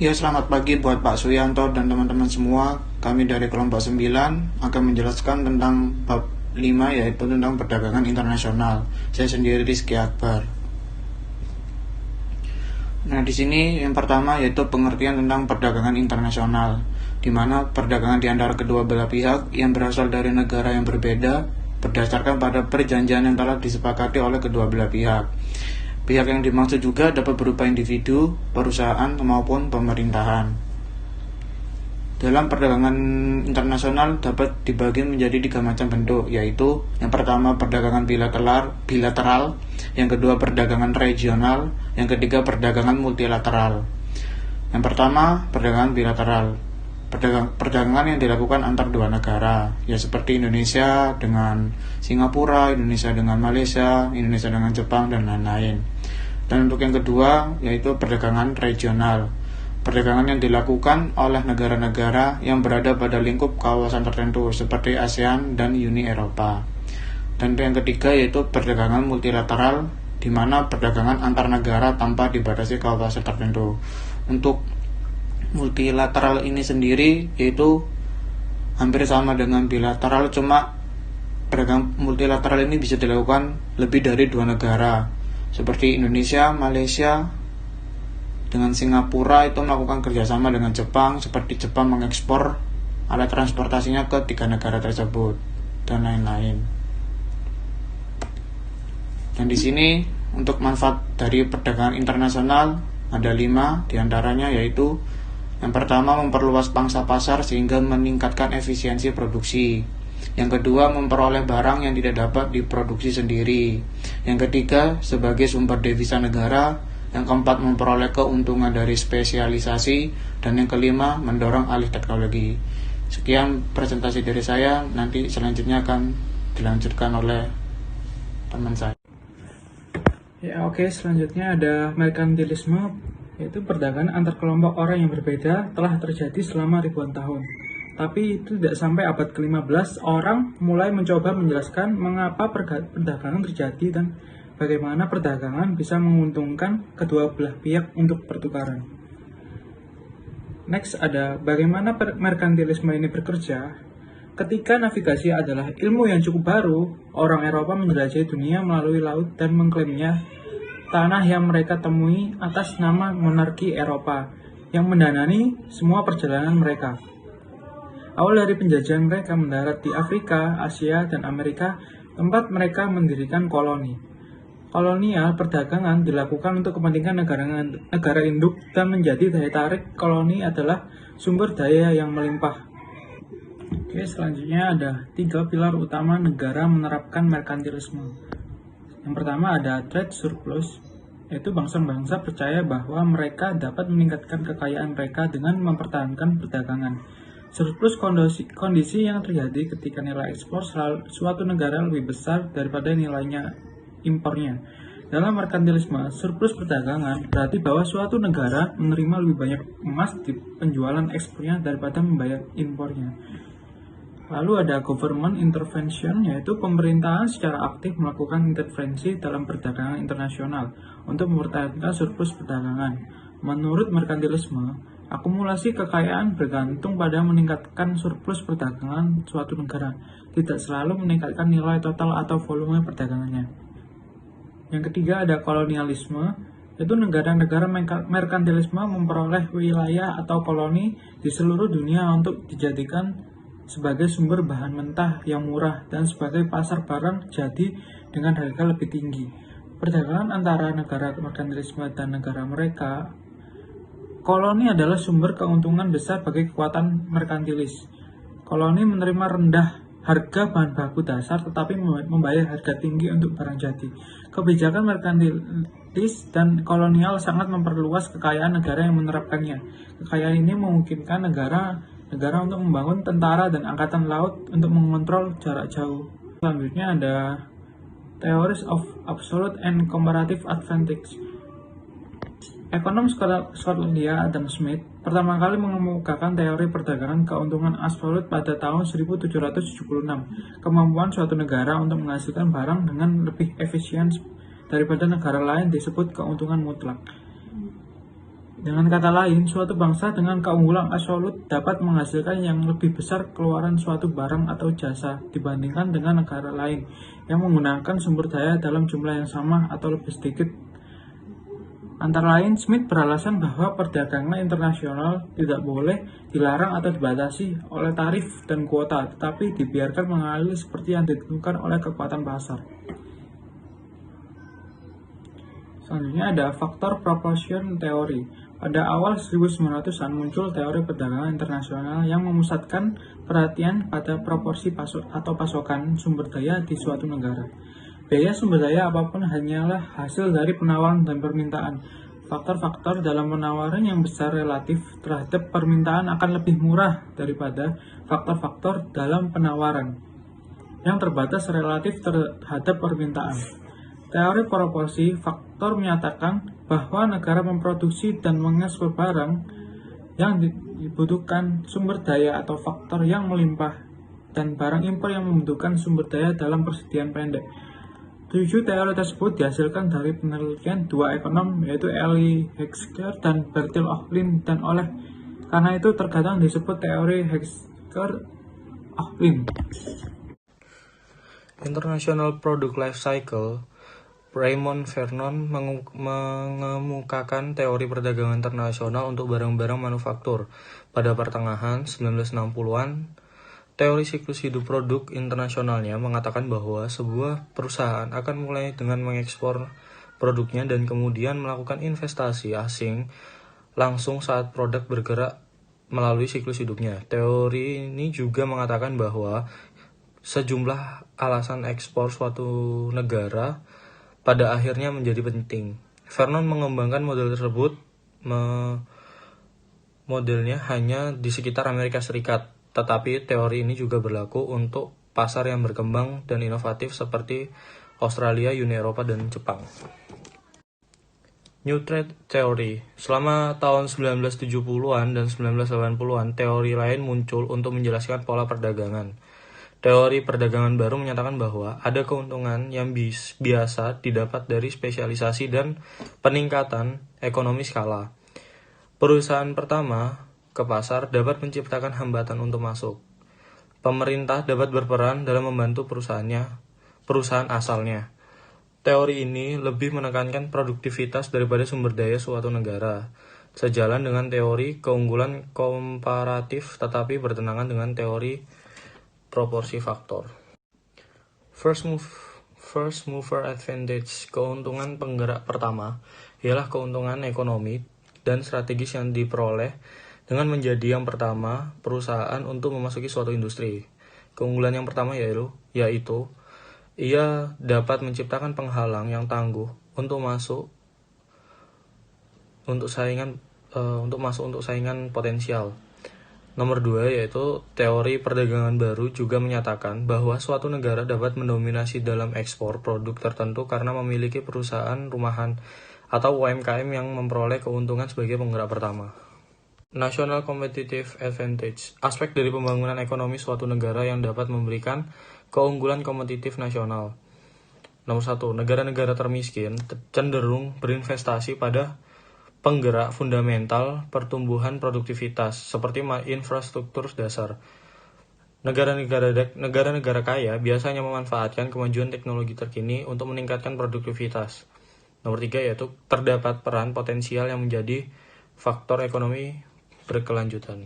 Ya, selamat pagi buat Pak Suyanto dan teman-teman semua. Kami dari kelompok 9 akan menjelaskan tentang bab 5, yaitu tentang perdagangan internasional. Saya sendiri Rizky Akbar. Nah, di sini yang pertama yaitu pengertian tentang perdagangan internasional, di mana perdagangan di antara kedua belah pihak yang berasal dari negara yang berbeda berdasarkan pada perjanjian yang telah disepakati oleh kedua belah pihak. Pihak yang dimaksud juga dapat berupa individu, perusahaan, maupun pemerintahan. Dalam perdagangan internasional dapat dibagi menjadi 3 macam bentuk, yaitu yang pertama perdagangan bilateral, yang kedua perdagangan regional, yang ketiga perdagangan multilateral. Yang pertama perdagangan bilateral, perdagangan yang dilakukan antar dua negara, ya seperti Indonesia dengan Singapura, Indonesia dengan Malaysia, Indonesia dengan Jepang, dan lain-lain. Dan untuk yang kedua yaitu perdagangan regional, perdagangan yang dilakukan oleh negara-negara yang berada pada lingkup kawasan tertentu seperti ASEAN dan Uni Eropa. Dan yang ketiga yaitu perdagangan multilateral, di mana perdagangan antar negara tanpa dibatasi kawasan tertentu. Untuk multilateral ini sendiri yaitu hampir sama dengan bilateral, cuma perdagangan multilateral ini bisa dilakukan lebih dari 2 negara seperti Indonesia, Malaysia dengan Singapura itu melakukan kerjasama dengan Jepang, seperti Jepang mengekspor alat transportasinya ke 3 negara tersebut dan lain-lain. Dan di sini untuk manfaat dari perdagangan internasional ada 5 diantaranya, yaitu yang pertama memperluas pangsa pasar sehingga meningkatkan efisiensi produksi. Yang kedua memperoleh barang yang tidak dapat diproduksi sendiri. Yang ketiga sebagai sumber devisa negara. Yang keempat memperoleh keuntungan dari spesialisasi. Dan yang kelima mendorong alih teknologi. Sekian presentasi dari saya, nanti selanjutnya akan dilanjutkan oleh teman saya. Ya, oke, selanjutnya ada merkantilisme, yaitu perdagangan antar kelompok orang yang berbeda telah terjadi selama ribuan tahun. Tapi itu tidak sampai abad ke-15, orang mulai mencoba menjelaskan mengapa perdagangan terjadi dan bagaimana perdagangan bisa menguntungkan kedua belah pihak untuk pertukaran. Next ada bagaimana merkantilisme ini bekerja. Ketika navigasi adalah ilmu yang cukup baru, orang Eropa menjelajahi dunia melalui laut dan mengklaimnya tanah yang mereka temui atas nama monarki Eropa yang mendanani semua perjalanan mereka. Awal dari penjajahan mereka mendarat di Afrika, Asia, dan Amerika, tempat mereka mendirikan koloni. Kolonial perdagangan dilakukan untuk kepentingan negara induk dan menjadi daya tarik koloni adalah sumber daya yang melimpah. Oke, selanjutnya ada 3 pilar utama negara menerapkan merkantilisme. Yang pertama ada trade surplus, yaitu bangsa-bangsa percaya bahwa mereka dapat meningkatkan kekayaan mereka dengan mempertahankan perdagangan. Surplus kondisi yang terjadi ketika nilai ekspor suatu negara lebih besar daripada nilainya impornya. Dalam merkantilisme, surplus perdagangan berarti bahwa suatu negara menerima lebih banyak emas di penjualan ekspornya daripada membayar impornya. Lalu ada government intervention, yaitu pemerintahan secara aktif melakukan intervensi dalam perdagangan internasional untuk mempertahankan surplus perdagangan. Menurut merkantilisme, akumulasi kekayaan bergantung pada meningkatkan surplus perdagangan suatu negara, tidak selalu meningkatkan nilai total atau volume perdagangannya. Yang ketiga ada kolonialisme, yaitu negara-negara merkantilisme memperoleh wilayah atau koloni di seluruh dunia untuk dijadikan sebagai sumber bahan mentah yang murah dan sebagai pasar barang jadi dengan harga lebih tinggi. Perdagangan antara negara merkantilisme dan negara mereka, koloni adalah sumber keuntungan besar bagi kekuatan merkantilis. Koloni menerima rendah harga bahan baku dasar tetapi membayar harga tinggi untuk barang jadi. Kebijakan merkantilis dan kolonial sangat memperluas kekayaan negara yang menerapkannya. Kekayaan ini memungkinkan negara untuk membangun tentara dan angkatan laut untuk mengontrol jarak jauh. Selanjutnya ada Theories of Absolute and Comparative Advantage. Ekonom Skotlandia Adam Smith pertama kali mengemukakan teori perdagangan keuntungan absolut pada tahun 1776. Kemampuan suatu negara untuk menghasilkan barang dengan lebih efisien daripada negara lain disebut keuntungan mutlak. Dengan kata lain, suatu bangsa dengan keunggulan absolut dapat menghasilkan yang lebih besar keluaran suatu barang atau jasa dibandingkan dengan negara lain yang menggunakan sumber daya dalam jumlah yang sama atau lebih sedikit. Antara lain, Smith beralasan bahwa perdagangan internasional tidak boleh dilarang atau dibatasi oleh tarif dan kuota, tetapi dibiarkan mengalir seperti yang ditentukan oleh kekuatan pasar. Selanjutnya ada faktor proportion teori. Pada awal 1900-an muncul teori perdagangan internasional yang memusatkan perhatian pada proporsi pasokan sumber daya di suatu negara. Biaya sumber daya apapun hanyalah hasil dari penawaran dan permintaan. Faktor-faktor dalam penawaran yang besar relatif terhadap permintaan akan lebih murah daripada faktor-faktor dalam penawaran yang terbatas relatif terhadap permintaan. Teori proporsi faktor menyatakan bahwa negara memproduksi dan mengekspor barang yang dibutuhkan sumber daya atau faktor yang melimpah dan barang impor yang membutuhkan sumber daya dalam persediaan pendek. 7 teori tersebut dihasilkan dari penelitian dua ekonom yaitu Elie Hoexter dan Bertil Ohlin dan oleh karena itu terkadang disebut teori Hoexter-Ohlin. International Product Life Cycle. Raymond Vernon mengemukakan teori perdagangan internasional untuk barang-barang manufaktur pada pertengahan 1960-an. Teori siklus hidup produk internasionalnya mengatakan bahwa sebuah perusahaan akan mulai dengan mengekspor produknya dan kemudian melakukan investasi asing langsung saat produk bergerak melalui siklus hidupnya. Teori ini juga mengatakan bahwa sejumlah alasan ekspor suatu negara pada akhirnya menjadi penting. Vernon mengembangkan model tersebut, modelnya hanya di sekitar Amerika Serikat. Tetapi teori ini juga berlaku untuk pasar yang berkembang dan inovatif seperti Australia, Uni Eropa, dan Jepang. New Trade Theory. Selama tahun 1970-an dan 1980-an, teori lain muncul untuk menjelaskan pola perdagangan. Teori perdagangan baru menyatakan bahwa ada keuntungan yang biasa didapat dari spesialisasi dan peningkatan ekonomi skala. Perusahaan pertama ke pasar dapat menciptakan hambatan untuk masuk. Pemerintah dapat berperan dalam membantu perusahaan asalnya. Teori ini lebih menekankan produktivitas daripada sumber daya suatu negara, sejalan dengan teori keunggulan komparatif tetapi bertentangan dengan teori proporsi faktor. First mover advantage. Keuntungan penggerak pertama ialah keuntungan ekonomi dan strategis yang diperoleh dengan menjadi yang pertama perusahaan untuk memasuki suatu industri. Keunggulan yang pertama yaitu ia dapat menciptakan penghalang yang tangguh untuk masuk untuk saingan potensial. Nomor 2 yaitu teori perdagangan baru juga menyatakan bahwa suatu negara dapat mendominasi dalam ekspor produk tertentu karena memiliki perusahaan rumahan atau UMKM yang memperoleh keuntungan sebagai penggerak pertama. National Competitive Advantage. Aspek dari pembangunan ekonomi suatu negara yang dapat memberikan keunggulan kompetitif nasional. Nomor 1. Negara-negara termiskin cenderung berinvestasi pada penggerak fundamental pertumbuhan produktivitas seperti infrastruktur dasar. Negara-negara kaya biasanya memanfaatkan kemajuan teknologi terkini untuk meningkatkan produktivitas. Nomor 3 yaitu terdapat peran potensial yang menjadi faktor ekonomi berkelanjutan.